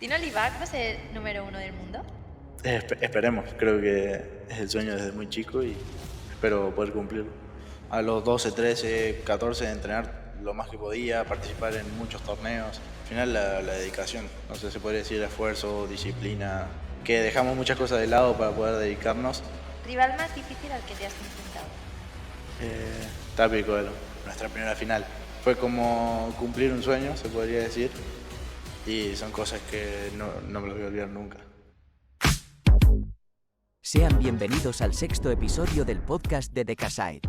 ¿Tino Libac va a ser número uno del mundo? Esperemos, creo que es el sueño desde muy chico y espero poder cumplirlo. A los 12, 13, 14 de entrenar lo más que podía, participar en muchos torneos. Al final la dedicación, no sé, se podría decir esfuerzo, disciplina, que dejamos muchas cosas de lado para poder dedicarnos. ¿Rival más difícil al que te has enfrentado? Tapi Coelho, nuestra primera final. Fue como cumplir un sueño, se podría decir, y son cosas que no me las voy a olvidar nunca. Sean bienvenidos al sexto episodio del podcast de The Caside.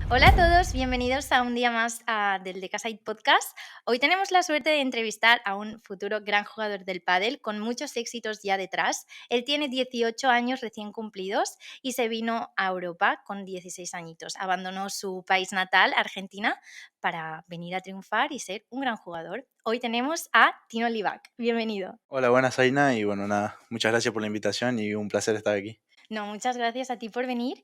Hola a todos, bienvenidos a un día más del The Caside Podcast. Hoy tenemos la suerte de entrevistar a un futuro gran jugador del pádel con muchos éxitos ya detrás. Él tiene 18 años recién cumplidos y se vino a Europa con 16 añitos. Abandonó su país natal, Argentina, para venir a triunfar y ser un gran jugador. Hoy tenemos a Tino Libac. Bienvenido. Hola, buenas Aina y bueno, nada, muchas gracias por la invitación y un placer estar aquí. No, muchas gracias a ti por venir.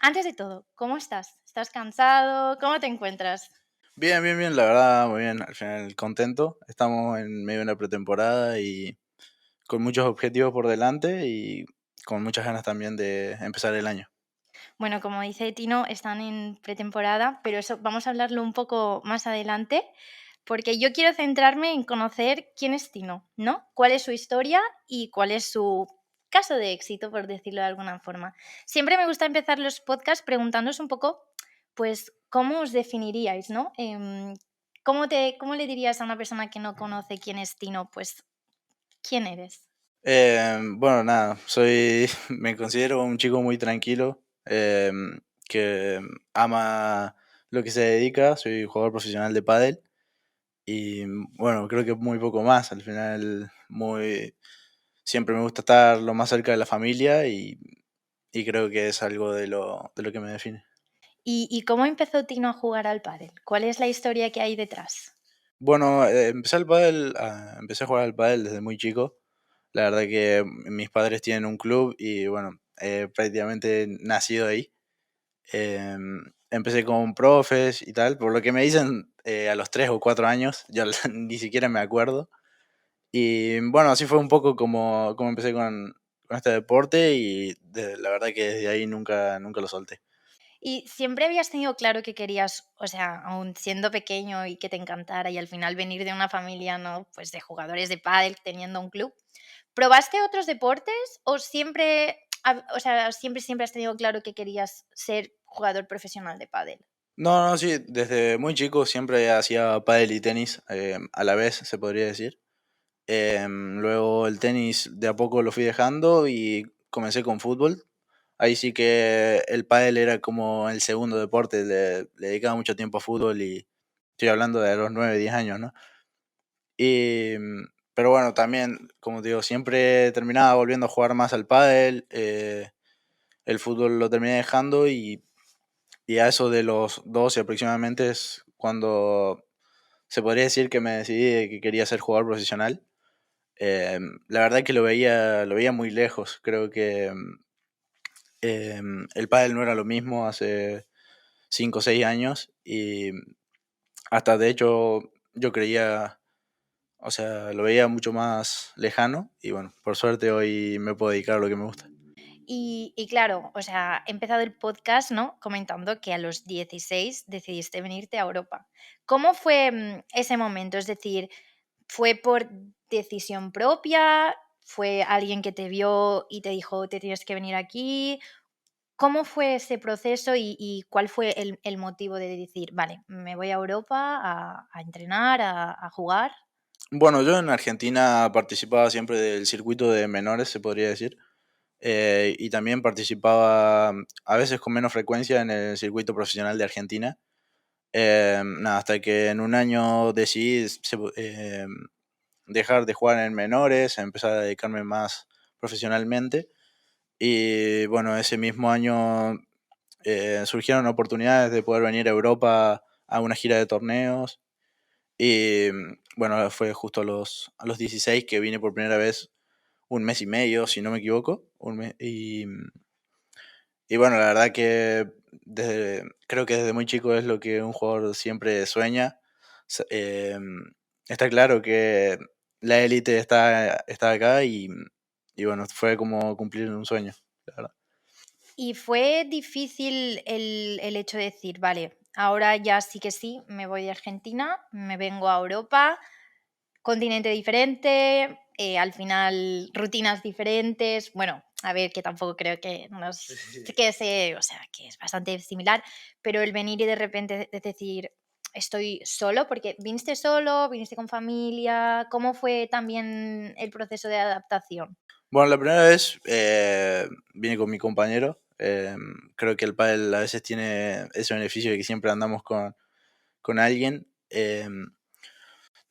Antes de todo, ¿cómo estás? ¿Estás cansado? ¿Cómo te encuentras? Bien, bien, bien, la verdad, muy bien, al final contento. Estamos en medio de una pretemporada y con muchos objetivos por delante y con muchas ganas también de empezar el año. Bueno, como dice Tino, están en pretemporada, pero eso vamos a hablarlo un poco más adelante, porque yo quiero centrarme en conocer quién es Tino, ¿no? ¿Cuál es su historia y cuál es su caso de éxito, por decirlo de alguna forma? Siempre me gusta empezar los podcasts preguntándoos un poco, pues, ¿cómo os definiríais, no? ¿Cómo le dirías a una persona que no conoce quién es Tino, pues, quién eres? Bueno, nada, soy, me considero un chico muy tranquilo, que ama lo que se dedica, soy jugador profesional de pádel y bueno, creo que muy poco más, al final siempre me gusta estar lo más cerca de la familia y creo que es algo de lo que me define. ¿Y cómo empezó Tino a jugar al pádel? ¿Cuál es la historia que hay detrás? Bueno, empecé a jugar al pádel desde muy chico. La verdad que mis padres tienen un club y bueno, prácticamente nacido ahí. Empecé con profes y tal, por lo que me dicen a los 3 o 4 años, yo ni siquiera me acuerdo. Y bueno, así fue un poco como empecé con este deporte y la verdad que desde ahí nunca lo solté. ¿Y siempre habías tenido claro que querías, o sea, aun siendo pequeño y que te encantara y al final venir de una familia, ¿no? Pues de jugadores de pádel teniendo un club, ¿probaste otros deportes o siempre, o sea, siempre has tenido claro que querías ser jugador profesional de pádel? No, no, sí, desde muy chico siempre hacía pádel y tenis a la vez, se podría decir. Luego el tenis de a poco lo fui dejando y comencé con fútbol. Ahí sí que el pádel era como el segundo deporte, le dedicaba mucho tiempo a fútbol y estoy hablando de los 9 10 años, ¿no? Y, pero bueno, también, como te digo, siempre terminaba volviendo a jugar más al pádel, el fútbol lo terminé dejando y a eso de los 12 aproximadamente es cuando se podría decir que me decidí de que quería ser jugador profesional. La verdad que lo veía muy lejos. Creo que el pádel no era lo mismo hace 5 o 6 años y hasta de hecho yo creía, o sea, lo veía mucho más lejano y bueno, por suerte hoy me puedo dedicar a lo que me gusta. Y claro, o sea, he empezado el podcast, ¿no? Comentando que a los 16 decidiste venirte a Europa. ¿Cómo fue ese momento? Es decir, ¿fue por decisión propia? ¿Fue alguien que te vio y te dijo, te tienes que venir aquí? ¿Cómo fue ese proceso y cuál fue el motivo de decir, vale, me voy a Europa a entrenar, a jugar? Bueno, yo en Argentina participaba siempre del circuito de menores, se podría decir. Y también participaba a veces con menos frecuencia en el circuito profesional de Argentina. Nada, hasta que en un año decidí dejar de jugar en menores, empezar a dedicarme más profesionalmente. Y bueno, ese mismo año surgieron oportunidades de poder venir a Europa a una gira de torneos. Y bueno, fue justo a los 16 que vine por primera vez un mes y medio, si no me equivoco. Y bueno, la verdad que creo que desde muy chico es lo que un jugador siempre sueña, Está claro que la élite está acá y bueno, fue como cumplir un sueño, la verdad. ¿Y fue difícil el hecho de decir, vale, ahora ya sí que sí, me voy de Argentina, me vengo a Europa, continente diferente, al final rutinas diferentes? Bueno, a ver, que tampoco creo que que sea, o sea, que es bastante similar, pero el venir y de repente decir, estoy solo, porque viniste solo, viniste con familia, ¿cómo fue también el proceso de adaptación? Bueno, la primera vez vine con mi compañero. Creo que el pádel a veces tiene ese beneficio de que siempre andamos con alguien.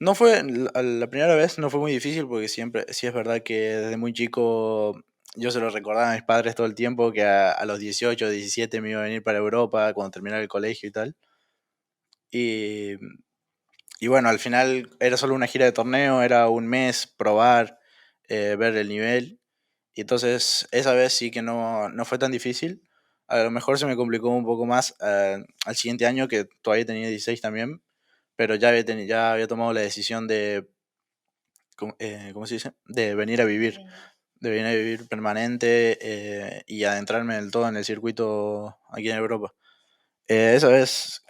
No fue, la primera vez no fue muy difícil porque siempre, sí es verdad que desde muy chico yo se lo recordaba a mis padres todo el tiempo que a los 18, 17 me iba a venir para Europa cuando terminara el colegio y tal. Y, y bueno, al final era solo una gira de torneo, era un mes, probar, ver el nivel. Y entonces esa vez sí que no fue tan difícil. A lo mejor se me complicó un poco más al siguiente año, que todavía tenía 16 también, pero ya había tomado la decisión de, ¿cómo se dice? De venir a vivir, de venir a vivir permanente y adentrarme del todo en el circuito aquí en Europa. Esa vez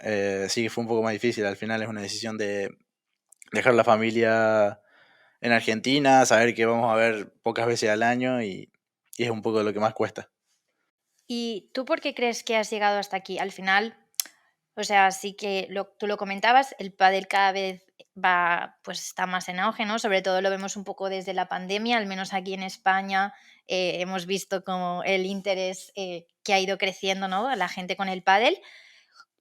sí que fue un poco más difícil, al final es una decisión de dejar la familia en Argentina, saber que vamos a ver pocas veces al año y es un poco lo que más cuesta. ¿Y tú por qué crees que has llegado hasta aquí? Al final, o sea, sí que tú lo comentabas, el pádel cada vez pues está más en auge, ¿no? Sobre todo lo vemos un poco desde la pandemia, al menos aquí en España hemos visto como el interés que ha ido creciendo, ¿no? La gente con el pádel.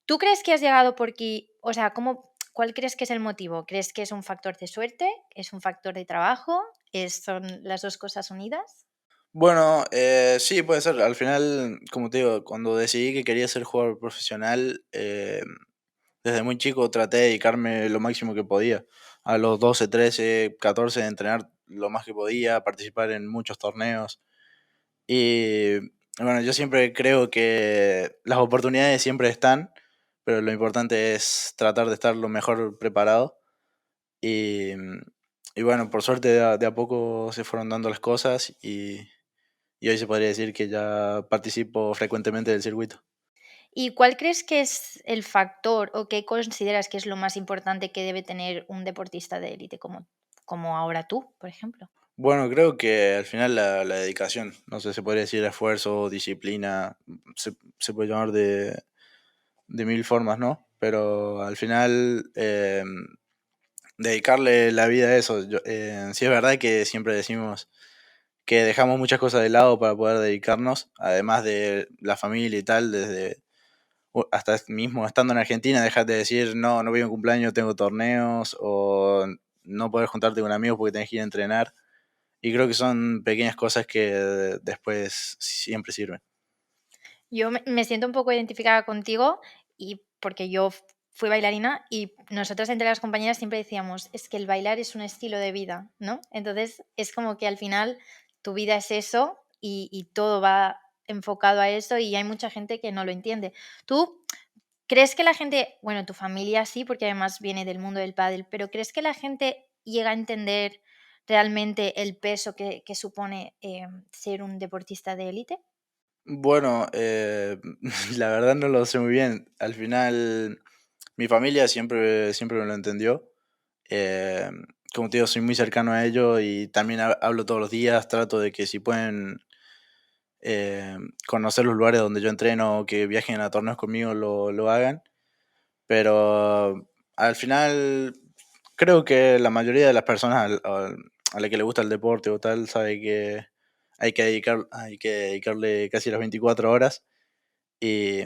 ¿Tú crees que has llegado por aquí? O sea, ¿cuál crees que es el motivo? ¿Crees que es un factor de suerte? ¿Es un factor de trabajo? ¿Son las dos cosas unidas? Bueno, sí, puede ser. Al final, como te digo, cuando decidí que quería ser jugador profesional, desde muy chico traté de dedicarme lo máximo que podía. A los 12, 13, 14 de entrenar lo más que podía, participar en muchos torneos. Y bueno, yo siempre creo que las oportunidades siempre están, pero lo importante es tratar de estar lo mejor preparado. Y, y bueno, por suerte de a poco se fueron dando las cosas y hoy se podría decir que ya participo frecuentemente del circuito. ¿Y cuál crees que es el factor o qué consideras que es lo más importante que debe tener un deportista de élite como ahora tú, por ejemplo? Bueno, creo que al final la dedicación, no sé, se podría decir esfuerzo, disciplina, se puede llamar de mil formas, ¿no? Pero al final dedicarle la vida a eso. Sí es verdad que siempre decimos que dejamos muchas cosas de lado para poder dedicarnos, además de la familia y tal, desde hasta mismo estando en Argentina, dejas de decir, no voy a un cumpleaños, tengo torneos, o no poder juntarte con amigos porque tenés que ir a entrenar. Y creo que son pequeñas cosas que después siempre sirven. Yo me siento un poco identificada contigo y porque yo fui bailarina y nosotras entre las compañeras siempre decíamos, es que el bailar es un estilo de vida, ¿no? Entonces es como que al final tu vida es eso y todo va enfocado a eso y hay mucha gente que no lo entiende. ¿Tú crees que la gente, bueno, tu familia sí, porque además viene del mundo del pádel, pero crees que la gente llega a entender realmente el peso que supone ser un deportista de élite? Bueno, la verdad no lo sé muy bien. Al final, mi familia siempre me lo entendió. Eh, Como te digo, soy muy cercano a ellos y también hablo todos los días. Trato de que si pueden conocer los lugares donde yo entreno o que viajen a torneos conmigo, lo hagan. Pero al final, creo que la mayoría de las personas a la que le gusta el deporte o tal sabe que hay que dedicarle casi las 24 horas. Y,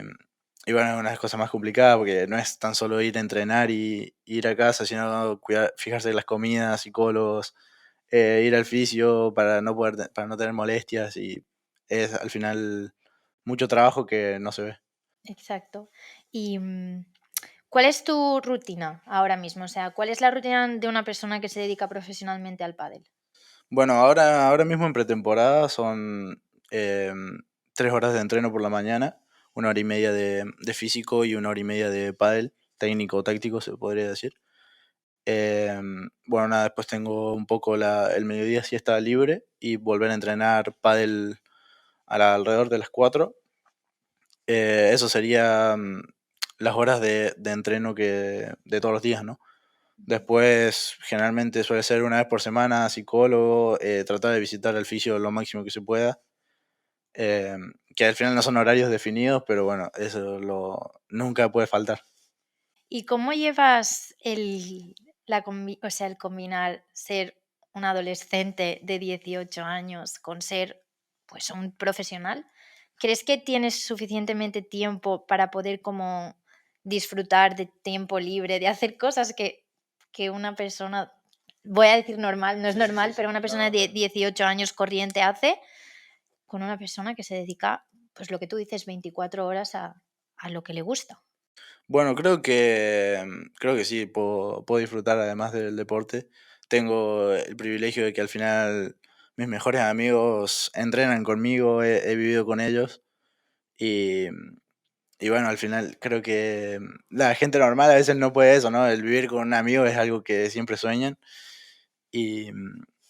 y bueno, es una de las cosas más complicadas porque no es tan solo ir a entrenar y ir a casa, sino fijarse en las comidas, psicólogos, ir al fisio para no tener molestias y es al final mucho trabajo que no se ve. Exacto. Y, ¿cuál es tu rutina ahora mismo? O sea, ¿cuál es la rutina de una persona que se dedica profesionalmente al pádel? Bueno, ahora mismo en pretemporada son 3 horas de entreno por la mañana, 1 hora y media de físico y 1 hora y media de pádel, técnico o táctico se podría decir. Bueno, nada, después tengo un poco el mediodía siesta libre y volver a entrenar pádel alrededor de las 4. Eso sería las horas de entreno de todos los días, ¿no? Después, generalmente suele ser una vez por semana psicólogo, tratar de visitar el fisio lo máximo que se pueda, que al final no son horarios definidos, pero bueno, eso nunca puede faltar. ¿Y cómo llevas o sea, el combinar ser un adolescente de 18 años con ser pues un profesional? ¿Crees que tienes suficientemente tiempo para poder como disfrutar de tiempo libre, de hacer cosas que una persona, voy a decir normal, no es normal, pero una persona de 18 años corriente hace con una persona que se dedica, pues lo que tú dices, 24 horas a lo que le gusta? Bueno, creo que sí, puedo disfrutar además del deporte. Tengo el privilegio de que al final mis mejores amigos entrenan conmigo, he vivido con ellos y, y bueno, al final creo que la gente normal a veces no puede eso, ¿no? El vivir con un amigo es algo que siempre sueñan y,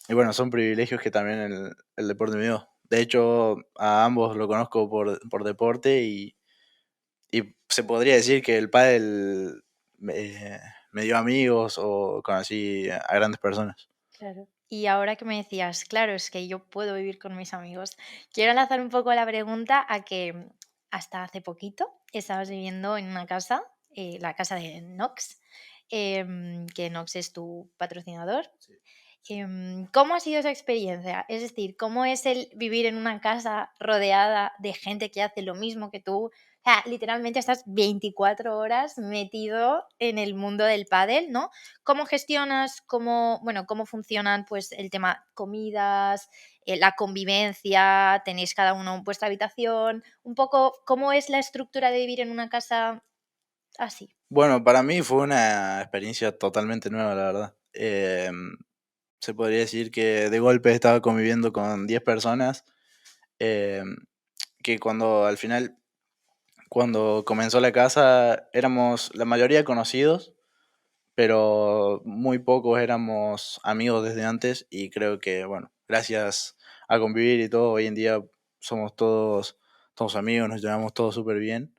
y bueno, son privilegios que también el deporte me dio. De hecho, a ambos lo conozco por deporte y se podría decir que el pádel me dio amigos o conocí a grandes personas. Claro. Y ahora que me decías, claro, es que yo puedo vivir con mis amigos, quiero lanzar un poco la pregunta a que hasta hace poquito estabas viviendo en una casa, la casa de Nox, que Nox es tu patrocinador. ¿Cómo ha sido esa experiencia? Es decir, ¿cómo es el vivir en una casa rodeada de gente que hace lo mismo que tú? O sea, literalmente estás 24 horas metido en el mundo del pádel, ¿no? ¿Cómo gestionas, bueno, cómo funcionan pues el tema comidas, la convivencia, tenéis cada uno vuestra habitación? Un poco, ¿cómo es la estructura de vivir en una casa así? Bueno, para mí fue una experiencia totalmente nueva, la verdad. Se podría decir que de golpe estaba conviviendo con 10 personas, em, que al final, cuando comenzó la casa, éramos la mayoría conocidos, pero muy pocos éramos amigos desde antes y creo que, bueno, gracias a convivir y todo, hoy en día somos todos amigos, nos llevamos todos súper bien.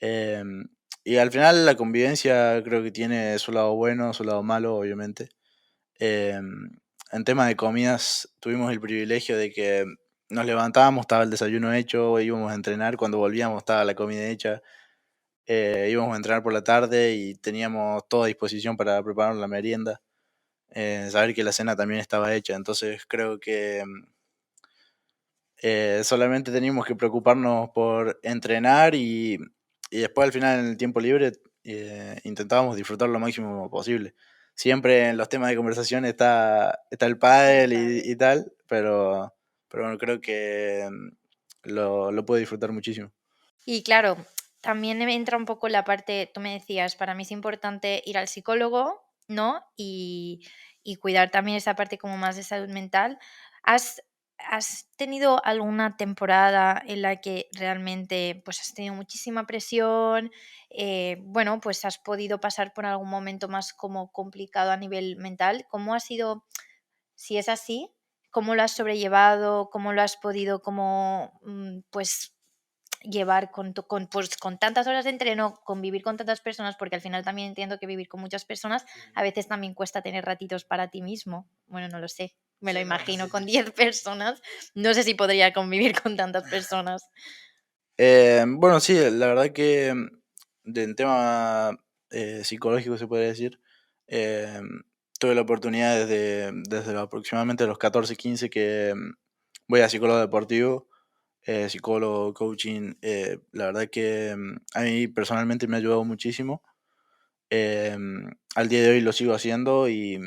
Em, y al final la convivencia creo que tiene su lado bueno, su lado malo, obviamente. Em, en tema de comidas tuvimos el privilegio de que nos levantábamos, estaba el desayuno hecho, íbamos a entrenar, cuando volvíamos estaba la comida hecha, íbamos a entrenar por la tarde y teníamos toda disposición para preparar la merienda, saber que la cena también estaba hecha, entonces creo que solamente teníamos que preocuparnos por entrenar y después al final en el tiempo libre intentábamos disfrutar lo máximo posible. Siempre en los temas de conversación está el pádel y tal, pero bueno, creo que lo puedo disfrutar muchísimo. Y claro, también me entra un poco la parte, tú me decías, para mí es importante ir al psicólogo, ¿no? Y cuidar también esa parte como más de salud mental. ¿Has, has tenido alguna temporada en la que realmente pues has tenido muchísima presión? Bueno, pues has podido pasar por algún momento más como complicado a nivel mental. ¿Cómo ha sido, si es así, cómo lo has sobrellevado? ¿Cómo lo has podido como, pues llevar pues, con tantas horas de entreno, convivir con tantas personas, porque al final también entiendo que vivir con muchas personas a veces también cuesta tener ratitos para ti mismo. Bueno, no lo sé, me lo imagino con 10 personas. No sé si podría convivir con tantas personas. Bueno, sí, la verdad que en tema psicológico se podría decir, tuve la oportunidad desde aproximadamente los 14 15 que voy a psicólogo deportivo, psicólogo, coaching, la verdad que a mí personalmente me ha ayudado muchísimo. Al día de hoy lo sigo haciendo y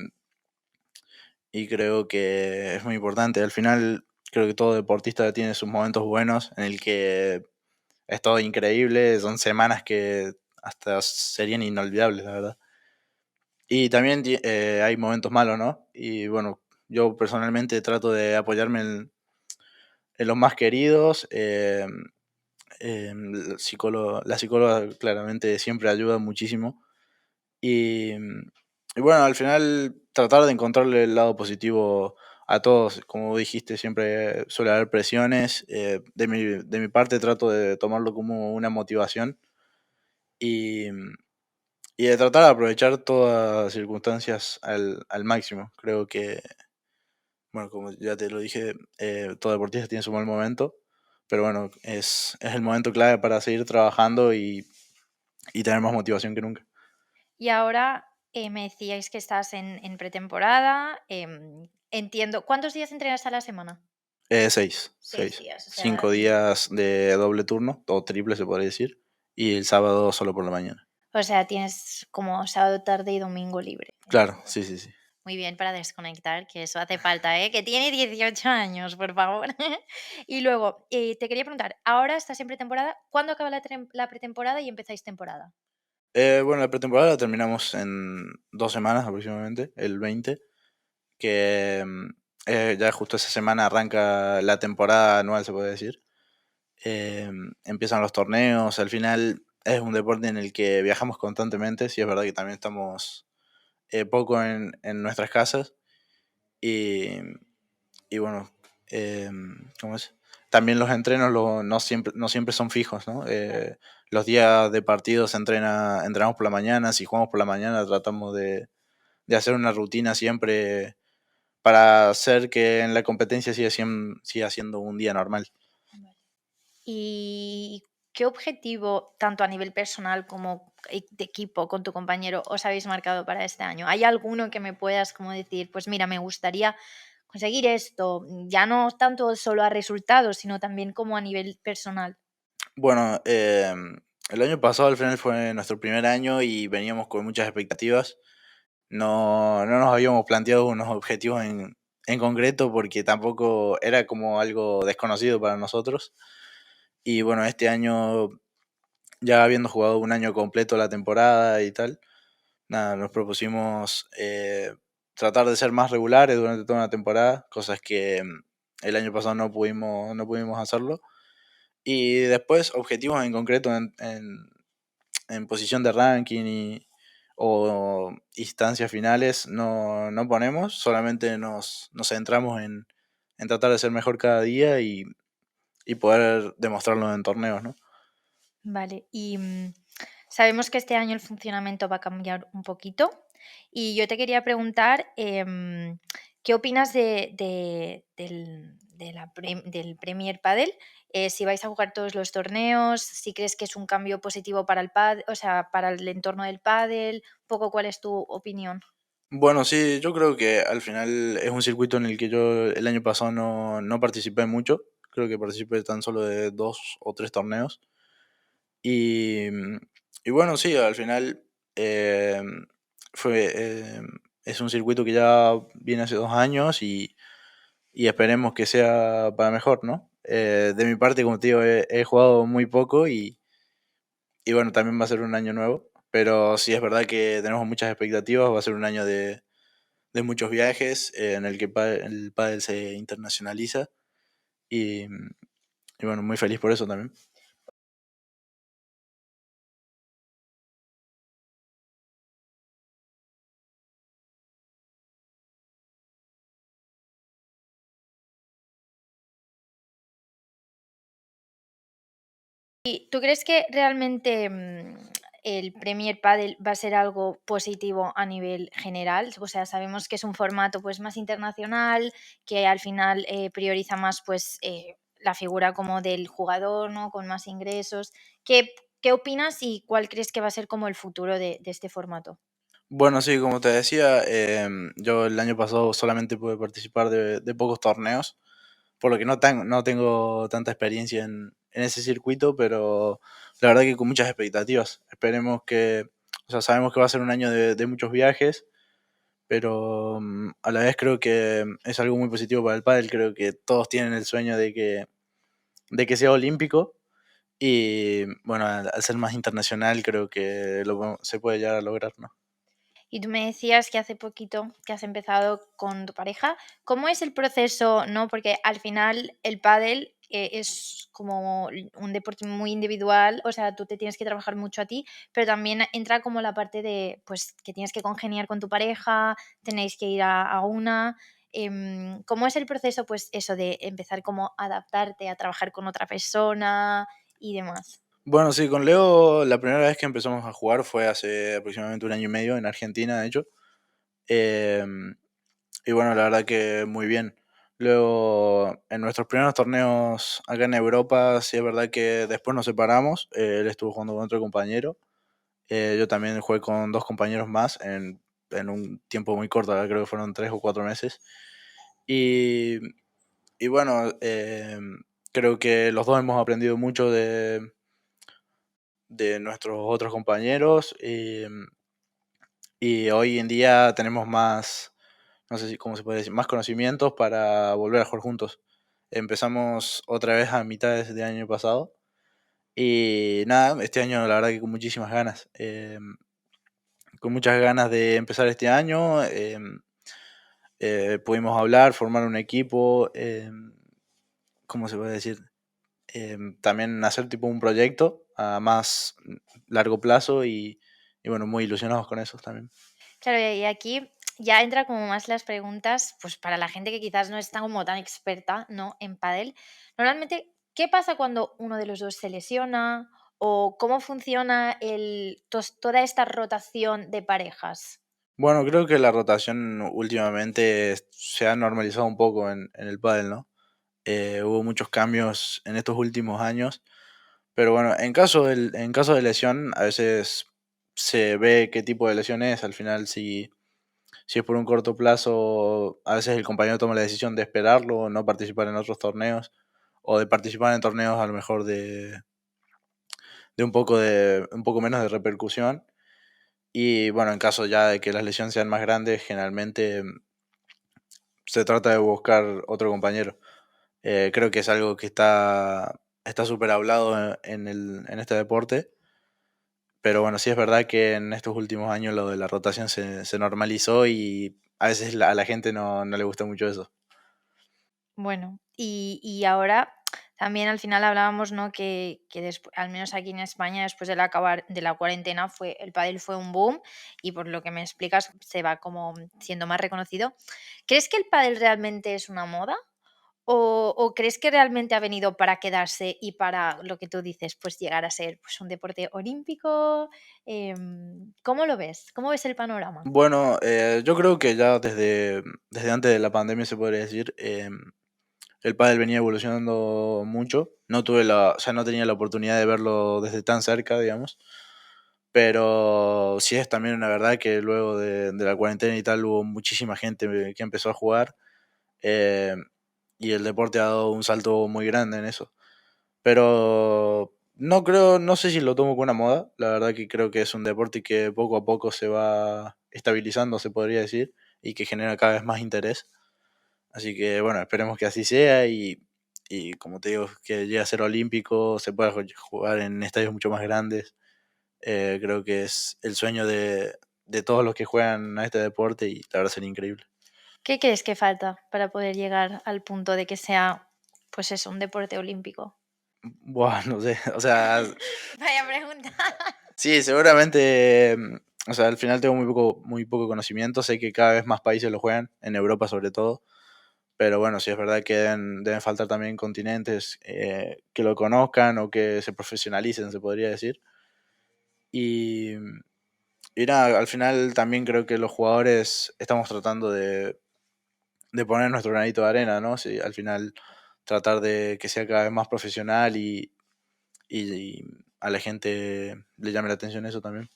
creo que es muy importante. Al final creo que todo deportista tiene sus momentos buenos en el que es todo increíble, son semanas que hasta serían inolvidables, la verdad. Y también hay momentos malos, ¿no? Y bueno, yo personalmente trato de apoyarme en los más queridos. La psicóloga claramente siempre ayuda muchísimo. Y, Y bueno, al final tratar de encontrarle el lado positivo a todos. Como dijiste, siempre suele haber presiones. De mi parte trato de tomarlo como una motivación y, y de tratar de aprovechar todas las circunstancias al máximo. Creo que, bueno, como ya te lo dije, todo deportista tiene su mal momento, pero bueno, es el momento clave para seguir trabajando y tener más motivación que nunca. Y ahora me decíais que estás en pretemporada. Entiendo. ¿Cuántos días entrenas a la semana? Seis, 6 días, o sea, 5 días de doble turno, o triple se podría decir, y el sábado solo por la mañana. tienes como sábado, tarde y domingo libre. Claro, sí, sí, sí. Muy bien para desconectar, que eso hace falta, ¿eh? Que tiene 18 años, por favor. Y luego, te quería preguntar, ahora estás en pretemporada, ¿cuándo acaba la pretemporada y empezáis temporada? Bueno, la pretemporada la terminamos en 2 semanas aproximadamente, el 20, que ya justo esa semana arranca la temporada anual, se puede decir. Empiezan los torneos, al final es un deporte en el que viajamos constantemente, sí es verdad que también estamos poco en nuestras casas y, y bueno, ¿cómo es? También los entrenos no siempre son fijos, ¿no? Los días de partido entrenamos por la mañana, si jugamos por la mañana tratamos de hacer una rutina siempre para hacer que en la competencia siga siendo un día normal. ¿Y qué objetivo, tanto a nivel personal como de equipo con tu compañero, os habéis marcado para este año? ¿Hay alguno que me puedas como decir, pues mira, me gustaría conseguir esto, ya no tanto solo a resultados, sino también como a nivel personal? Bueno, el año pasado al final fue nuestro primer año y veníamos con muchas expectativas. No nos habíamos planteado unos objetivos en concreto porque tampoco era como algo desconocido para nosotros. Y bueno, este año, ya habiendo jugado un año completo la temporada y tal, nada, nos propusimos tratar de ser más regulares durante toda una temporada, cosas que el año pasado no pudimos hacerlo. Y después objetivos en concreto en posición de ranking o instancias finales no ponemos, solamente nos centramos en tratar de ser mejor cada día y poder demostrarlo en torneos, ¿no? Vale, y sabemos que este año el funcionamiento va a cambiar un poquito y yo te quería preguntar, ¿qué opinas del Premier Padel? Si vais a jugar todos los torneos, si crees que es un cambio positivo para el pádel, o sea, para el entorno del pádel, un poco cuál es tu opinión. Bueno, sí, yo creo que al final es un circuito en el que yo el año pasado no participé mucho, creo que participé tan solo de 2 o 3 torneos. Y, y bueno, sí, al final es un circuito que ya viene hace 2 años y esperemos que sea para mejor, ¿no? De mi parte, como te digo, he jugado muy poco y bueno, también va a ser un año nuevo, pero sí es verdad que tenemos muchas expectativas, va a ser un año de muchos viajes en el que el pádel se internacionaliza y, y bueno, muy feliz por eso también. ¿Y tú crees que realmente, el Premier Padel va a ser algo positivo a nivel general? O sea, sabemos que es un formato, pues, más internacional, que al final, prioriza más, pues, la figura como del jugador, ¿no? Con más ingresos. ¿Qué opinas y cuál crees que va a ser como el futuro de este formato? Bueno, sí, como te decía, yo el año pasado solamente pude participar de pocos torneos, por lo que no tengo tanta experiencia en ese circuito, pero la verdad que con muchas expectativas. Esperemos o sea, sabemos que va a ser un año de muchos viajes, pero a la vez creo que es algo muy positivo para el pádel. Creo que todos tienen el sueño de que sea olímpico y bueno, al ser más internacional creo que se puede llegar a lograr, ¿no? Y tú me decías que hace poquito que has empezado con tu pareja. ¿Cómo es el proceso, no? Porque al final el pádel, es como un deporte muy individual, o sea, tú te tienes que trabajar mucho a ti, pero también entra como la parte de, pues, que tienes que congeniar con tu pareja, tenéis que ir a una. ¿Cómo es el proceso, pues, eso de empezar como a adaptarte, a trabajar con otra persona y demás? Bueno, sí, con Leo la primera vez que empezamos a jugar fue hace aproximadamente un año y medio en Argentina, de hecho. Em, y bueno, la verdad que muy bien. Luego, en nuestros primeros torneos acá en Europa, sí es verdad que después nos separamos. Él estuvo jugando con otro compañero. Yo también jugué con dos compañeros más en un tiempo muy corto, creo que fueron 3 o 4 meses. Y, y bueno, creo que los dos hemos aprendido mucho de nuestros otros compañeros. Y hoy en día tenemos más, no sé si cómo se puede decir, más conocimientos para volver a jugar juntos. Empezamos otra vez a mitades de año pasado. Y nada, este año la verdad que con muchísimas ganas. Con muchas ganas de empezar este año. Pudimos hablar, formar un equipo. ¿Cómo se puede decir? También hacer tipo un proyecto a más largo plazo y bueno, muy ilusionados con eso también. Claro, y aquí ya entra como más las preguntas, pues para la gente que quizás no está como tan experta, ¿no? En pádel. Normalmente, ¿qué pasa cuando uno de los dos se lesiona? ¿O cómo funciona toda esta rotación de parejas? Bueno, creo que la rotación últimamente se ha normalizado un poco en el pádel, ¿no? Hubo muchos cambios en estos últimos años, pero bueno, en caso de lesión, a veces se ve qué tipo de lesión es. Al final, si es por un corto plazo, a veces el compañero toma la decisión de esperarlo, no participar en otros torneos, o de participar en torneos a lo mejor de un poco menos de repercusión. Y bueno, en caso ya de que las lesiones sean más grandes, generalmente se trata de buscar otro compañero. Creo que es algo que está súper hablado en este deporte. Pero bueno, sí es verdad que en estos últimos años lo de la rotación se normalizó y a veces a la gente no le gusta mucho eso. Bueno, y ahora también al final hablábamos, ¿no? Que al menos aquí en España, después de acabar de la cuarentena, el pádel fue un boom y por lo que me explicas se va como siendo más reconocido. ¿Crees que el pádel realmente es una moda? ¿O crees que realmente ha venido para quedarse y para lo que tú dices, pues llegar a ser pues, un deporte olímpico? ¿Cómo lo ves? ¿Cómo ves el panorama? Bueno, yo creo que ya desde antes de la pandemia se podría decir, el pádel venía evolucionando mucho. O sea, no tenía la oportunidad de verlo desde tan cerca, digamos. Pero sí es también una verdad que luego de la cuarentena y tal hubo muchísima gente que empezó a jugar, eh, y el deporte ha dado un salto muy grande en eso. Pero no sé si lo tomo como una moda. La verdad que creo que es un deporte que poco a poco se va estabilizando, se podría decir, y que genera cada vez más interés. Así que bueno, esperemos que así sea y como te digo, que llegue a ser olímpico, se pueda jugar en estadios mucho más grandes. Creo que es el sueño de todos los que juegan a este deporte y la verdad sería increíble. ¿Qué crees que falta para poder llegar al punto de que sea, pues eso, un deporte olímpico? Buah, no sé, o sea, Vaya pregunta. sí, seguramente, o sea, al final tengo muy poco conocimiento, sé que cada vez más países lo juegan, en Europa sobre todo, pero bueno, sí es verdad que deben faltar también continentes que lo conozcan o que se profesionalicen, se podría decir. Y, y nada, al final también creo que los jugadores estamos tratando de poner nuestro granito de arena, ¿no? Sí, al final tratar de que sea cada vez más profesional y a la gente le llame la atención eso también.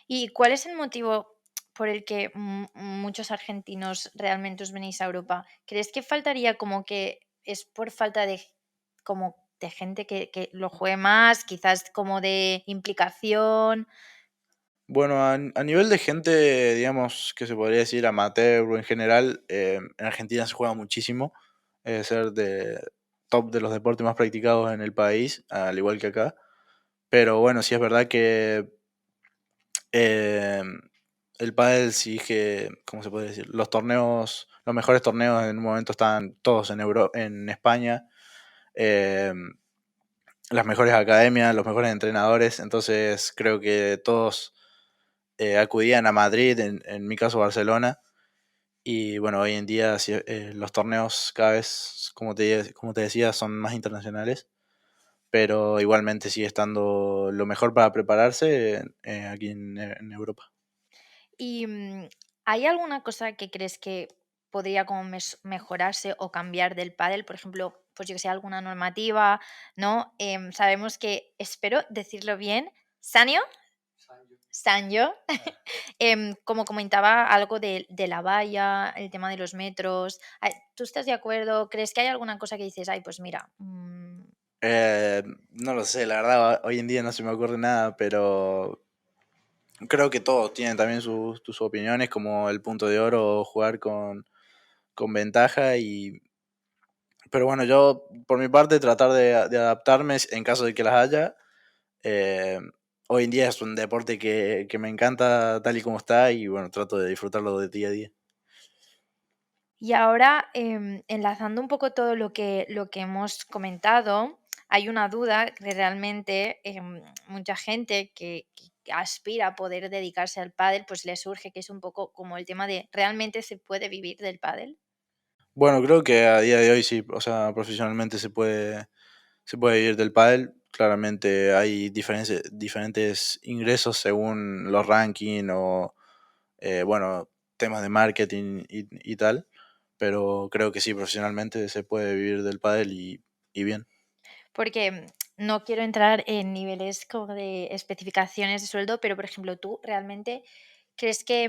¿Y cuál es el motivo por el que muchos argentinos realmente os venís a Europa? ¿Crees que faltaría como que es por falta de como de gente que lo juegue más, quizás como de implicación? Bueno, a nivel de gente, digamos, que se podría decir amateur o en general, en Argentina se juega muchísimo, es ser de top de los deportes más practicados en el país, al igual que acá. Pero bueno, sí es verdad que em, el pádel sí que, ¿cómo se puede decir? Los mejores torneos en un momento están todos en España. las mejores academias, los mejores entrenadores, entonces creo que todos acudían a Madrid, en mi caso Barcelona, y bueno, hoy en día los torneos cada vez, como te decía, son más internacionales, pero igualmente sigue estando lo mejor para prepararse aquí en Europa. ¿Y hay alguna cosa que crees que podría como mejorarse o cambiar del pádel? Por ejemplo, pues yo que sé, alguna normativa, ¿no? Sabemos que, espero decirlo bien, Sanyo, Sanyo, como comentaba algo de la valla, el tema de los metros. ¿Tú estás de acuerdo? ¿Crees que hay alguna cosa que dices, ay, pues mira, No lo sé, la verdad, hoy en día no se me ocurre nada, pero creo que todos tienen también sus opiniones, como el punto de oro, jugar con ventaja. Pero bueno, yo por mi parte tratar de adaptarme en caso de que las haya. Eh, Hoy en día es un deporte que me encanta tal y como está, y bueno, trato de disfrutarlo de día a día. Y ahora, enlazando un poco todo lo que hemos comentado, hay una duda que realmente mucha gente que aspira a poder dedicarse al pádel, pues le surge, que es un poco como el tema de, ¿realmente se puede vivir del pádel? Bueno, creo que a día de hoy sí, o sea, profesionalmente se puede vivir del pádel. Claramente hay diferentes ingresos según los rankings o, bueno, temas de marketing y tal, pero creo que sí, profesionalmente se puede vivir del pádel y bien. Porque no quiero entrar en niveles como de especificaciones de sueldo, pero por ejemplo, tú realmente crees que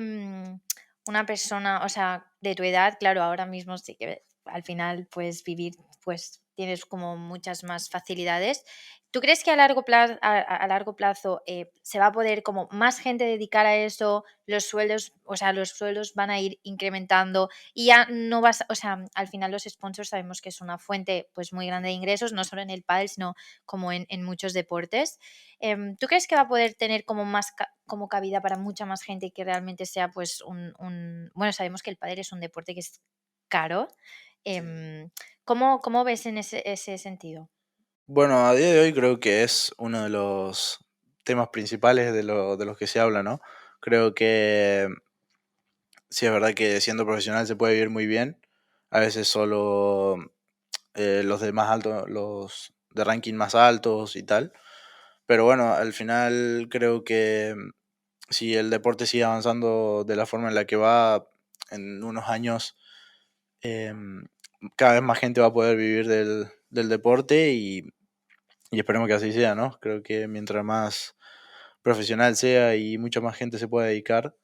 una persona, o sea, de tu edad, claro, ahora mismo sí que al final puedes vivir, pues tienes como muchas más facilidades. ¿Tú crees que a largo plazo, a largo plazo se va a poder como más gente dedicar a eso, los sueldos, o sea, los sueldos van a ir incrementando y ya no vas, o sea, al final los sponsors sabemos que es una fuente pues muy grande de ingresos, no solo en el pádel, sino como en muchos deportes. ¿Tú crees que va a poder tener como más como cabida para mucha más gente y que realmente sea pues bueno, sabemos que el pádel es un deporte que es caro. ¿Cómo ves en ese sentido? Bueno, a día de hoy creo que es uno de los temas principales de los que se habla, ¿no? Creo que sí es verdad que siendo profesional se puede vivir muy bien. A veces solo los de más alto, los de ranking más altos y tal. Pero bueno, al final creo que si el deporte sigue avanzando de la forma en la que va, en unos años em, cada vez más gente va a poder vivir del deporte, y esperemos que así sea, ¿no? Creo que mientras más profesional sea y mucha más gente se pueda dedicar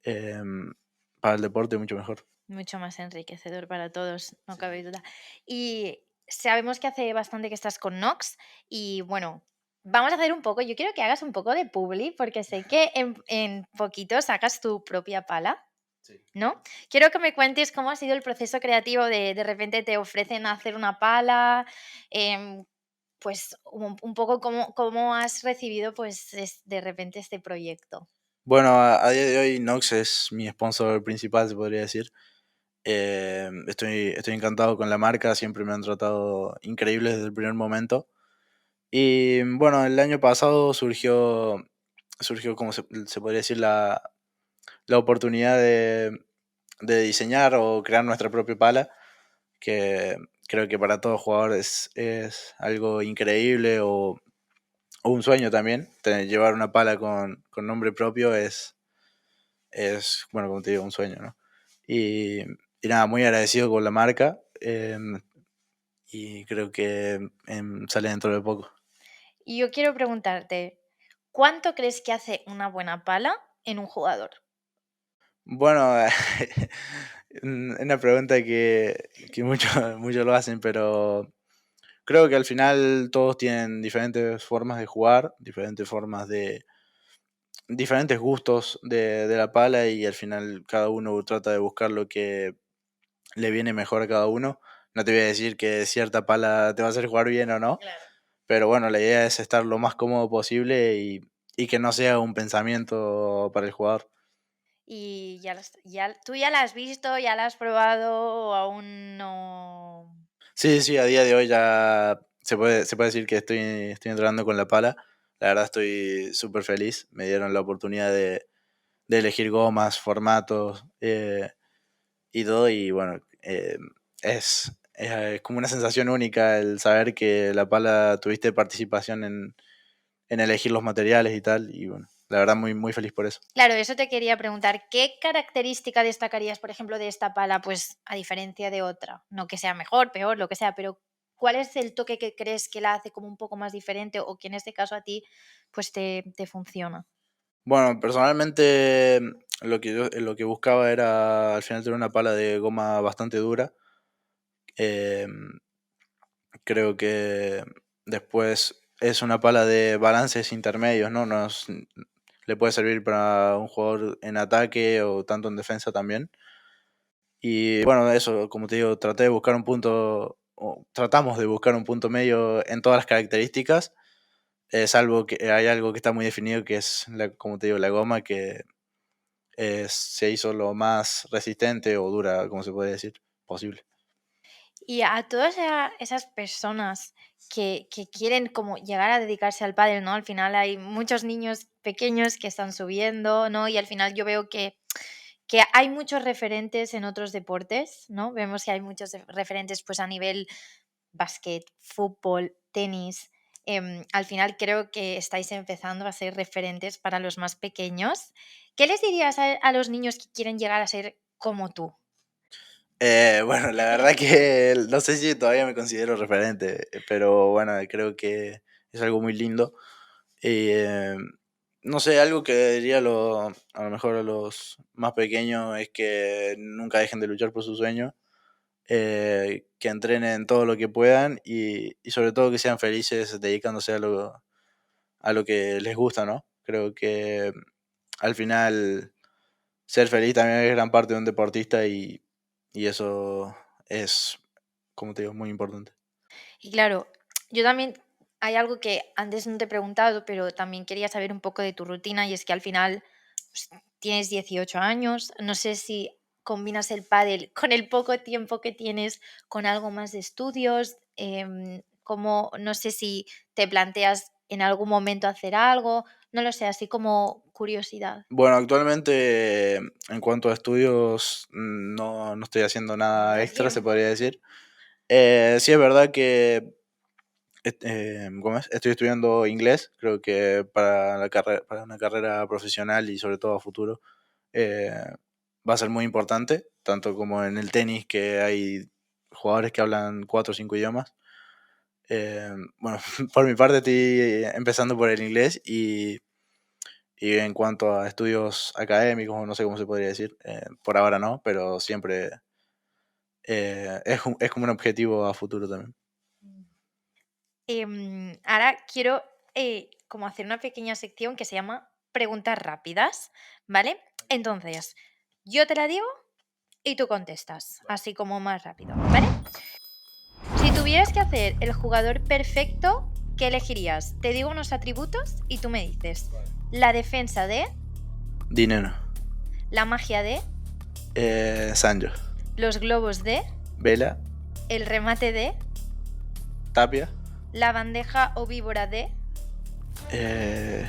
em, para el deporte, mucho mejor. Mucho más enriquecedor para todos, no cabe duda. Y sabemos que hace bastante que estás con Nox y bueno, vamos a hacer un poco, yo quiero que hagas un poco de publi porque sé que en poquito sacas tu propia pala, Sí. ¿no? Quiero que me cuentes cómo ha sido el proceso creativo de repente te ofrecen hacer una pala, em, pues un poco cómo has recibido pues de repente este proyecto. Bueno, a día de hoy Nox es mi sponsor principal, se podría decir. Estoy encantado con la marca, siempre me han tratado increíble desde el primer momento. Y bueno, el año pasado surgió como se podría decir, la oportunidad de diseñar o crear nuestra propia pala, que creo que para todo jugador es algo increíble, o un sueño también. Llevar una pala con nombre propio es, bueno, como te digo, un sueño, ¿no? Y, y nada, muy agradecido con la marca, y creo que sale dentro de poco. Y yo quiero preguntarte, ¿cuánto crees que hace una buena pala en un jugador? Bueno, una pregunta que muchos lo hacen, pero creo que al final todos tienen diferentes formas de jugar, diferentes gustos de la pala, y al final cada uno trata de buscar lo que le viene mejor a cada uno. No te voy a decir que cierta pala te va a hacer jugar bien o no, Claro. pero bueno, la idea es estar lo más cómodo posible, y que no sea un pensamiento para el jugador. ¿Y tú ya la has visto, ya la has probado o aún no? Sí, sí, a día de hoy ya se puede decir que estoy entrenando con la pala. La verdad estoy súper feliz. Me dieron la oportunidad de elegir gomas, formatos y todo. Y bueno, es como una sensación única el saber que la pala tuviste participación en elegir los materiales y tal. Y bueno, la verdad muy, muy feliz por eso. Claro, eso te quería preguntar, ¿qué característica destacarías, por ejemplo, de esta pala, pues a diferencia de otra? No que sea mejor, peor, lo que sea, pero ¿cuál es el toque que crees que la hace como un poco más diferente o que en este caso a ti pues te funciona? Bueno, personalmente lo que buscaba era al final tener una pala de goma bastante dura. Em, Creo que después es una pala de balances intermedios, ¿no? Le puede servir para un jugador en ataque o tanto en defensa también. Y bueno, eso, como te digo, traté de buscar un punto, o tratamos de buscar un punto medio en todas las características, salvo que hay algo que está muy definido, que es, como te digo, la goma, que se hizo lo más resistente o dura, como se puede decir, posible. Y a todas esas personas que quieren como llegar a dedicarse al pádel, ¿no? Al final hay muchos niños pequeños que están subiendo, ¿no? Y al final yo veo que hay muchos referentes en otros deportes, ¿no? Vemos que hay muchos referentes pues a nivel básquet, fútbol, tenis. Al final creo que estáis empezando a ser referentes para los más pequeños. ¿Qué les dirías a los niños que quieren llegar a ser como tú? Bueno, la verdad que no sé si todavía me considero referente, pero bueno, creo que es algo muy lindo. Y no sé, algo que diría a lo mejor a los más pequeños es que nunca dejen de luchar por su sueño, que entrenen todo lo que puedan y sobre todo que sean felices dedicándose a lo que les gusta, ¿no? Creo que al final ser feliz también es gran parte de un deportista y eso es, como te digo, muy importante. Y claro, yo también hay algo que antes no te he preguntado, pero también quería saber un poco de tu rutina y es que al final pues, tienes 18 años, no sé si combinas el pádel con el poco tiempo que tienes con algo más de estudios, como no sé si te planteas en algún momento hacer algo, no lo sé, así como curiosidad. Bueno, actualmente en cuanto a estudios no estoy haciendo No te nada da extra, se tiempo. podría decir. Sí es verdad que ¿cómo es? Estoy estudiando inglés, creo que para una carrera profesional y sobre todo a futuro eh, va a ser muy importante, tanto como en el tenis, que hay jugadores que hablan 4 o 5 idiomas. Bueno, por mi parte estoy empezando por el inglés y en cuanto a estudios académicos, no sé cómo se podría decir, por ahora no, pero siempre es como un objetivo a futuro también. Ahora quiero como hacer una pequeña sección que se llama preguntas rápidas, ¿vale? Entonces, yo te la digo y tú contestas, así como más rápido, ¿vale? Si tuvieras que hacer el jugador perfecto, ¿qué elegirías? Te digo unos atributos y tú me dices la defensa de, Dinero. la magia de, Sancho. los globos de, Vela. el remate de, Tapia. la bandeja o víbora de, Eh,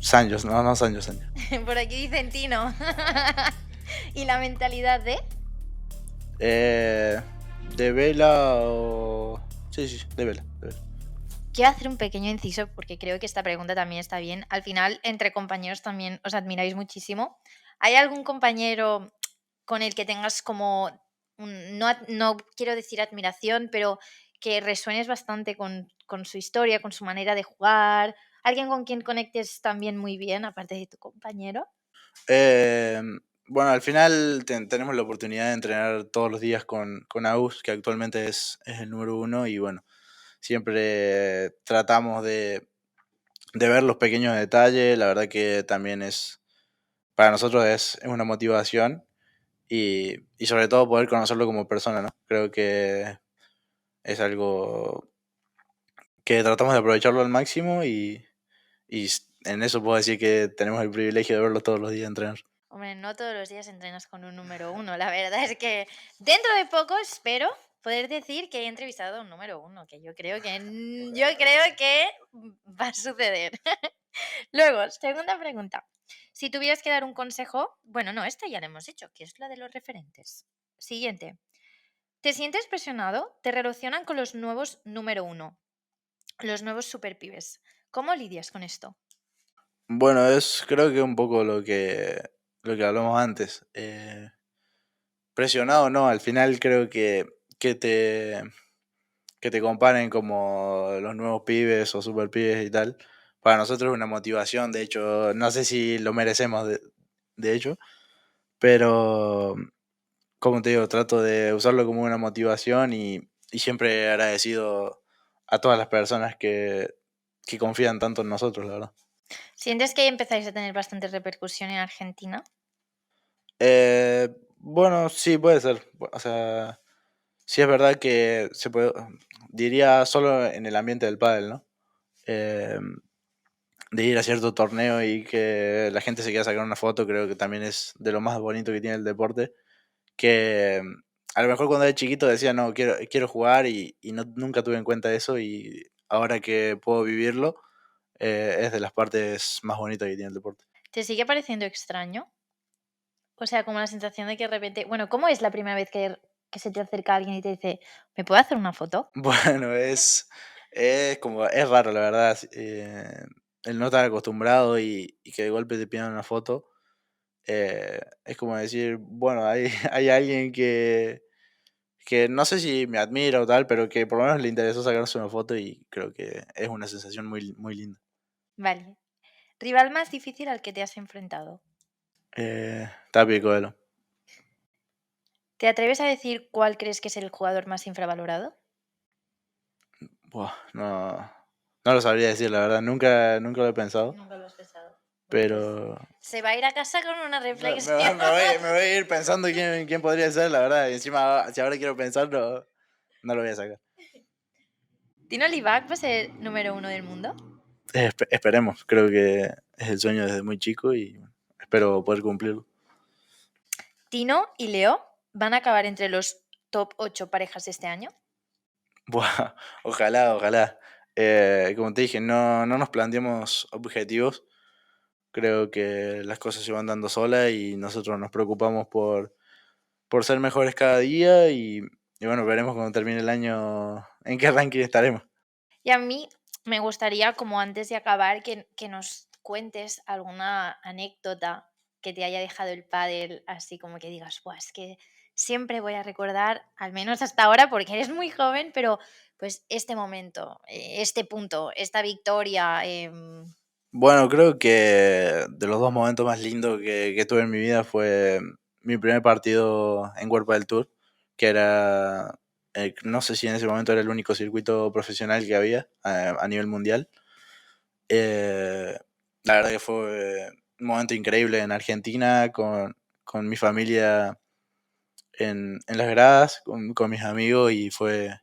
Sancho, no, Sancho. por aquí dicen Tino, y la mentalidad de... Eh, de Vela o... Sí, de Vela. Quiero hacer un pequeño inciso porque creo que esta pregunta también está bien. Al final, entre compañeros también os admiráis muchísimo. ¿Hay algún compañero con el que tengas como, no quiero decir admiración, pero que resuenes bastante con su historia, con su manera de jugar? ¿Alguien con quien conectes también muy bien, aparte de tu compañero? Eh, bueno, al final tenemos la oportunidad de entrenar todos los días con Agus, que actualmente es el número 1 y bueno, siempre tratamos de ver los pequeños detalles, la verdad que también para nosotros es una motivación y sobre todo poder conocerlo como persona, ¿no? Creo que es algo que tratamos de aprovecharlo al máximo y en eso puedo decir que tenemos el privilegio de verlo todos los días entrenar. Hombre, no todos los días entrenas con un número 1. La verdad es que dentro de poco espero poder decir que he entrevistado a un número 1, que yo creo que va a suceder. Luego, segunda pregunta. Si tuvieras que dar un consejo, bueno, no, esta ya la hemos hecho, que es la de los referentes. Siguiente. ¿Te sientes presionado? Te relacionan con los nuevos número 1, los nuevos superpibes. ¿Cómo lidias con esto? Bueno, creo que un poco lo que hablamos antes. Presionado no, al final creo que que te comparen como los nuevos pibes o super pibes y tal, para nosotros es una motivación, de hecho, no sé si lo merecemos de hecho, pero como te digo, trato de usarlo como una motivación y siempre agradecido a todas las personas que confían tanto en nosotros, la verdad. ¿Sientes que empezáis a tener bastante repercusión en Argentina? Bueno, sí, puede ser. O sea, sí es verdad que se puede, diría solo en el ambiente del pádel, ¿no? Eh, de ir a cierto torneo y que la gente se quiera sacar una foto, creo que también es de lo más bonito que tiene el deporte. Que a lo mejor cuando era chiquito decía, no, quiero jugar y no, nunca tuve en cuenta eso y ahora que puedo vivirlo, es de las partes más bonitas que tiene el deporte. ¿Te sigue pareciendo extraño? O sea, como la sensación de que de repente... Bueno, ¿cómo es la primera vez que se te acerca alguien y te dice, ¿me puedo hacer una foto? Bueno, es raro, la verdad. El no estar acostumbrado y que de golpe te pidan una foto. Es como decir, bueno, hay, hay alguien que no sé si me admira o tal, pero que por lo menos le interesó sacarse una foto y creo que es una sensación muy linda. Vale. ¿Rival más difícil al que te has enfrentado? Tapia y Coelho. ¿Te atreves a decir cuál crees que es el jugador más infravalorado? Buah, no lo sabría decir, la verdad. Nunca lo he pensado. Nunca lo has pensado. Pero Se va a ir a casa con una reflexión. me voy a ir pensando quién podría ser, la verdad. Y encima, si ahora quiero pensar, no lo voy a sacar. ¿Tino Libac va a ser número 1 del mundo? Esperemos, creo que es el sueño desde muy chico y espero poder cumplirlo. ¿Tino y Leo van a acabar entre los top 8 parejas este año? Buah, ojalá. Como te dije, no nos planteamos objetivos. Creo que las cosas se van dando solas y nosotros nos preocupamos por ser mejores cada día y bueno, veremos cuando termine el año en qué ranking estaremos. Y a mí me gustaría, como antes de acabar, que nos cuentes alguna anécdota que te haya dejado el pádel, así como que digas, "Buah, es que siempre voy a recordar, al menos hasta ahora, porque eres muy joven, pero pues este momento, este punto, esta victoria". Bueno, creo que de los dos momentos más lindos que tuve en mi vida fue mi primer partido en World del Tour, que era, no sé si en ese momento era el único circuito profesional que había a nivel mundial. Eh, la verdad que fue un momento increíble en Argentina, con mi familia en las gradas, con mis amigos, y fue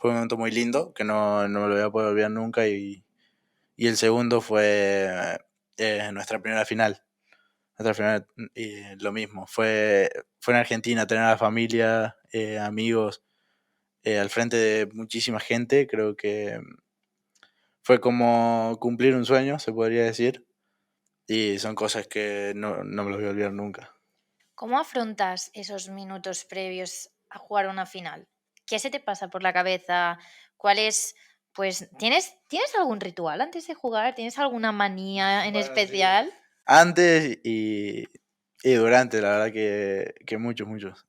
un momento muy lindo, que no me lo voy a poder olvidar nunca, y el segundo fue nuestra primera final. Nuestra final, y lo mismo, fue en Argentina, tener a la familia, amigos, al frente de muchísima gente, creo que fue como cumplir un sueño, se podría decir, y son cosas que no me las voy a olvidar nunca. ¿Cómo afrontas esos minutos previos a jugar una final? ¿Qué se te pasa por la cabeza? ¿Cuál es, pues, ¿tienes algún ritual antes de jugar? ¿Tienes alguna manía en Bueno, sí. especial? Antes y durante, la verdad que muchos.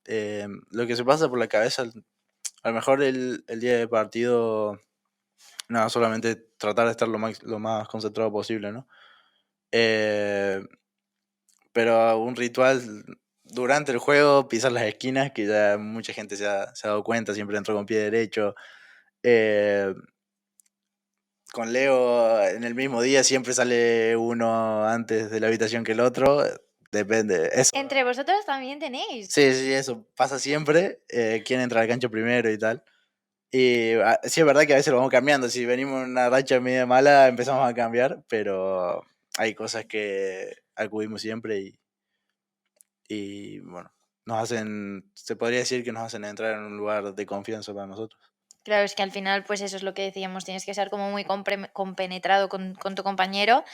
Lo que se pasa por la cabeza, a lo mejor el día de partido, no, solamente tratar de estar lo más concentrado posible, ¿no? Eh, pero un ritual durante el juego, pisar las esquinas, que ya mucha gente se ha dado cuenta, siempre entro con pie derecho. Eh, con Leo en el mismo día siempre sale uno antes de la habitación que el otro, depende. Eso. Entre vosotros también tenéis. Sí, eso pasa siempre, quién entra a la cancha primero y tal. Y sí es verdad que a veces lo vamos cambiando, si venimos en una racha media mala empezamos a cambiar, pero hay cosas que acudimos siempre y bueno, se podría decir que nos hacen entrar en un lugar de confianza para nosotros. Claro, es que al final, pues eso es lo que decíamos, tienes que ser como muy compenetrado con tu compañero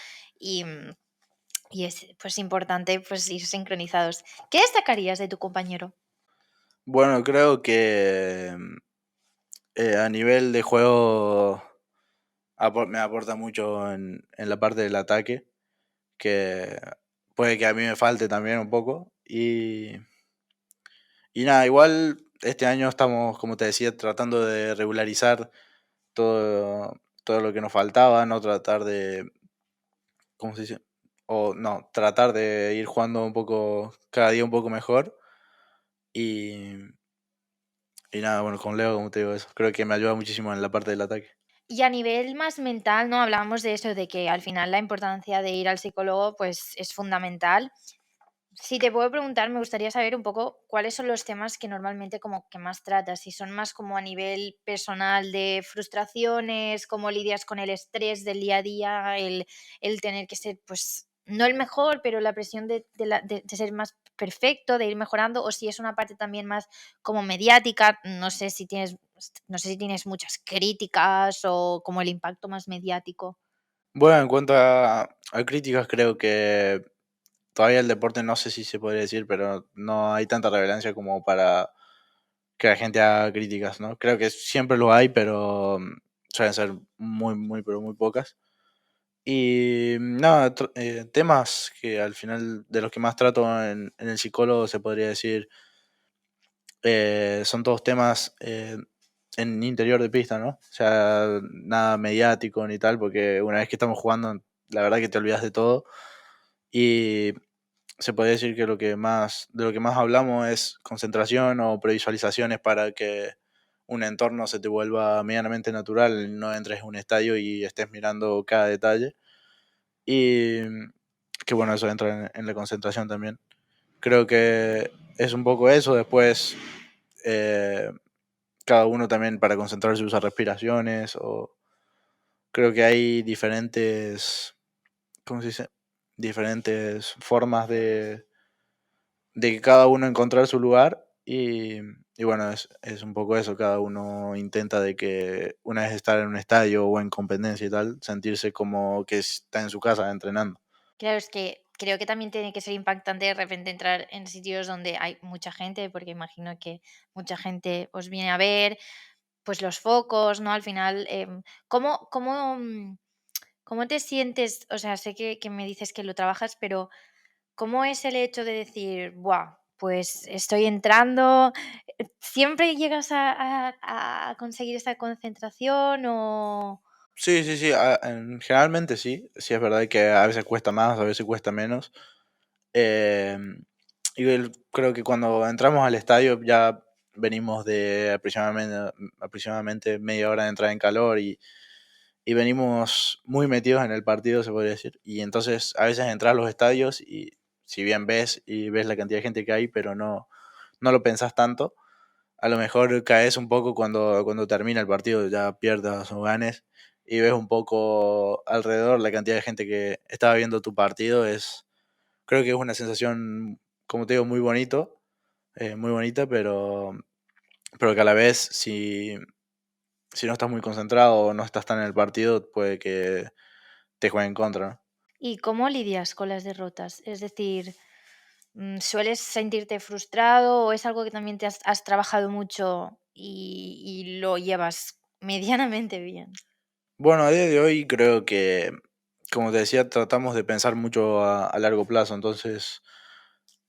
y, y es pues importante pues ir sincronizados. ¿Qué destacarías de tu compañero? Bueno, creo que a nivel de juego me aporta mucho en la parte del ataque, que puede que a mí me falte también un poco. Y nada, igual este año estamos, como te decía, tratando de regularizar todo lo que nos faltaba, no tratar de, ¿cómo se dice? O no, tratar de ir jugando un poco, cada día un poco mejor. Y, y nada, bueno, con Leo, como te digo, eso. Creo que me ayuda muchísimo en la parte del ataque. Y a nivel más mental, ¿no? Hablábamos de eso, de que al final la importancia de ir al psicólogo pues es fundamental. Si te puedo preguntar, me gustaría saber un poco cuáles son los temas que normalmente como que más tratas, si son más como a nivel personal de frustraciones, cómo lidias con el estrés del día a día, el tener que ser, pues, no el mejor, pero la presión de ser más perfecto, de ir mejorando, o si es una parte también más como mediática, no sé si tienes muchas críticas o como el impacto más mediático. Bueno, en cuanto a críticas, creo que todavía el deporte no sé si se podría decir, pero no hay tanta relevancia como para que la gente haga críticas, ¿no? Creo que siempre lo hay, pero suelen ser muy, muy, pero muy pocas. Y nada, temas que al final de los que más trato en el psicólogo se podría decir, son todos temas en interior de pista, ¿no? O sea, nada mediático ni tal, porque una vez que estamos jugando, la verdad que te olvidas de todo. Y se podría decir que de lo que más hablamos es concentración o previsualizaciones para que un entorno se te vuelva medianamente natural, no entres en un estadio y estés mirando cada detalle. Y que bueno, eso entra en la concentración también. Creo que es un poco eso. Después, eh, cada uno también para concentrarse usa respiraciones o creo que hay diferentes, ¿cómo se dice? Diferentes formas de que cada uno encontrar su lugar y bueno, es un poco eso, cada uno intenta de que una vez estar en un estadio o en competencia y tal, sentirse como que está en su casa entrenando. Claro, es que creo que también tiene que ser impactante de repente entrar en sitios donde hay mucha gente, porque imagino que mucha gente os viene a ver, pues los focos, ¿no? Al final, ¿cómo te sientes? O sea, sé que me dices que lo trabajas, pero ¿cómo es el hecho de decir, buah, pues estoy entrando? ¿Siempre llegas a conseguir esa concentración o...? Sí, sí, sí, generalmente sí, sí es verdad que a veces cuesta más, a veces cuesta menos. Y creo que cuando entramos al estadio ya venimos de aproximadamente media hora de entrar en calor y venimos muy metidos en el partido, se podría decir. Y entonces a veces entras a los estadios y si bien ves y ves la cantidad de gente que hay, pero no lo pensás tanto, a lo mejor caes un poco cuando termina el partido, ya pierdas o ganes y ves un poco alrededor la cantidad de gente que estaba viendo tu partido. Creo que es una sensación, como te digo, muy bonita, pero que a la vez si no estás muy concentrado o no estás tan en el partido, puede que te juegue en contra, ¿no? ¿Y cómo lidias con las derrotas? Es decir, ¿sueles sentirte frustrado o es algo que también te has trabajado mucho y lo llevas medianamente bien? Bueno, a día de hoy creo que, como te decía, tratamos de pensar mucho a largo plazo, entonces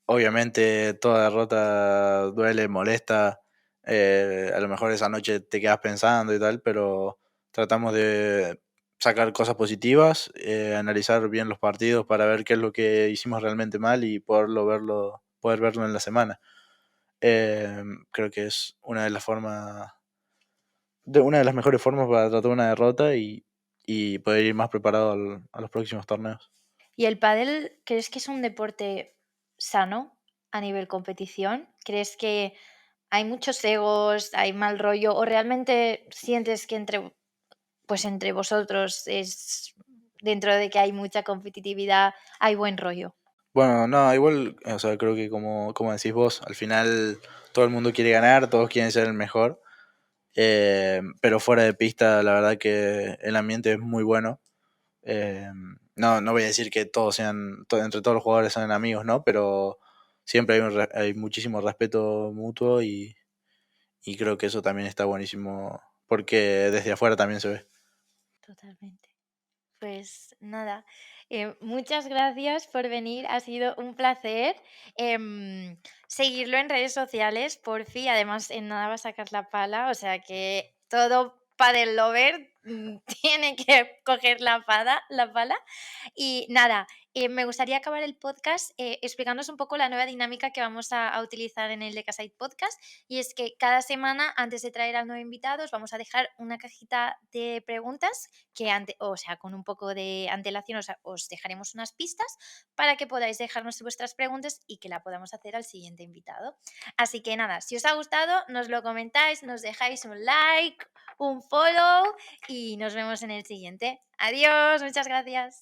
obviamente toda derrota duele, molesta, a lo mejor esa noche te quedas pensando y tal, pero tratamos de sacar cosas positivas, analizar bien los partidos para ver qué es lo que hicimos realmente mal y poder verlo en la semana. Creo que es una de las mejores formas para tratar una derrota y poder ir más preparado a los próximos torneos. ¿Y el pádel crees que es un deporte sano a nivel competición? ¿Crees que hay muchos egos, hay mal rollo o realmente sientes que entre vosotros es dentro de que hay mucha competitividad, hay buen rollo? Bueno, no, igual, o sea, creo que como decís vos, al final todo el mundo quiere ganar, todos quieren ser el mejor, pero fuera de pista, la verdad que el ambiente es muy bueno. Eh, no voy a decir que todos entre todos los jugadores sean amigos, ¿no? Pero siempre hay muchísimo respeto mutuo y creo que eso también está buenísimo porque desde afuera también se ve. Totalmente. Pues nada, muchas gracias por venir, ha sido un placer. Seguirlo en redes sociales, porfi, además en nada va a sacar la pala, o sea que todo padel lover tiene que coger la pala. Y nada, me gustaría acabar el podcast explicándoos un poco la nueva dinámica que vamos a utilizar en el de Casite Podcast. Y es que cada semana, antes de traer al nuevo invitado, os vamos a dejar una cajita de preguntas que, o sea, con un poco de antelación os dejaremos unas pistas para que podáis dejarnos vuestras preguntas y que la podamos hacer al siguiente invitado. Así que nada, si os ha gustado, nos lo comentáis, nos dejáis un like, un follow y nos vemos en el siguiente. Adiós, muchas gracias.